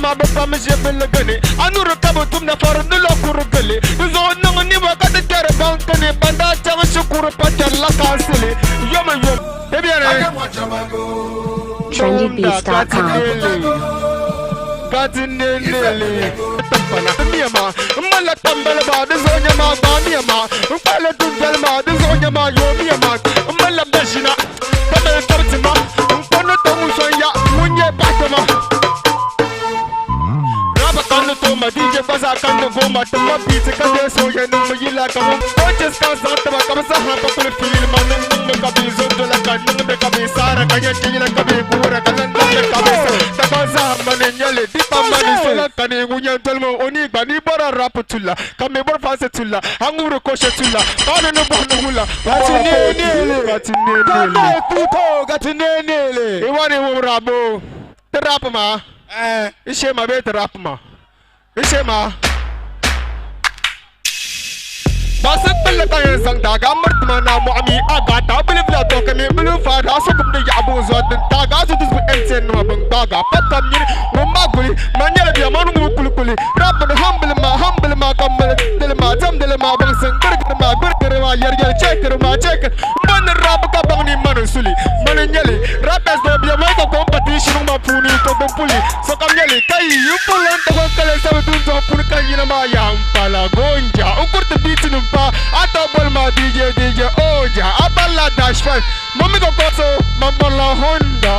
ma ba fam je bel gane anuru kabo tum na far nulo kur gale zo nang ni wa ka de tere bankane banda chang shukuru patel la kasile yoma yom e bien trendybeats.com. Gatinele tampana miama mala tambala ba de zonya ma ba miama pala tunjal ma de zonya ma yo miama mala bashina tabel tartima kono to musonya munye patama raba kanu to ma dije baza kanu goma to ma beat ka de so ya no yila ka mo just ka sa ta ka sa ha pa kul fil man no ka bi zo do la kanu be ka bi sara ka ya tila ka be pura ka nan ka be ta ka sa man nyale kane ngunya tolmo oni gbani bora rap tulla kame bor fase tulla anguru koshe tulla kane no bono hula gatinenele iwani wo rabo trap ma ishe ma be trap ma ishe ma Basa pala tayo sang daga martma na mo ami aga ta believe la to kami belu fa da so kum de yabu zo den daga so dis ensen no bang daga patam ni mo maguli manyala bi amanu mo kulikuli rap no humble ma kamal del ma jam del ma bang sang burger ma yer check man rap ka bang ni manu suli man nyali rap es do bi mo ko competition ma puni ko bang puli so kam nyali kai yu pulan to ko kale sa dun so pun kan yina ma yang pala gonja ukur de beat no Atobol ma DJ Oja Abala Dash 5 Mami go koso Mambala Honda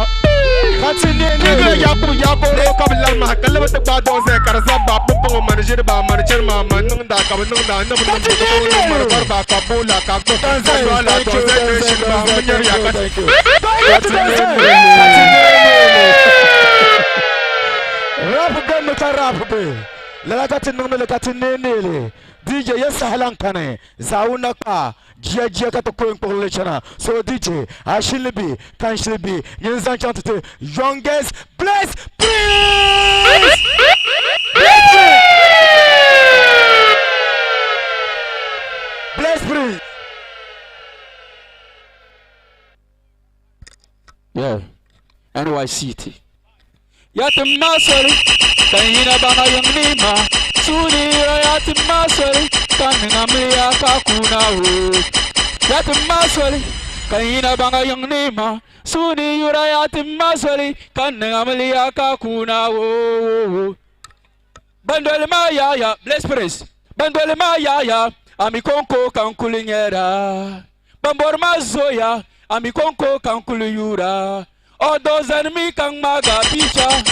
Nigga yaku Kabila ma kalaba te ba doze karza ba pupo manager ma manung da ka manung da na manung ko mar bar ba ka bola ka ko tanza wala doze nation ba munyer ya rap gan ta rap be la gatinele DJ Yesahalan Kane, Zaunaka, Gia Katakoin Collectioner, so DJ, Ashilibi, Kanshilibi, Yenzan Chantite, youngest, bless, please! Bless, please! Yeah, NYCT. Yatim Masori, Kahina Banga Young Nima. Suni yati maswali kanina mliya kakuna ho yati maswali kanina banga yung nima suni yura yati maswali kanina mliya kakuna ho bandole ma ya bless praise bandole ma ya ami konko kankulinyera bambor mazoya ami konko kankuliyura odo zanmi kang maga picha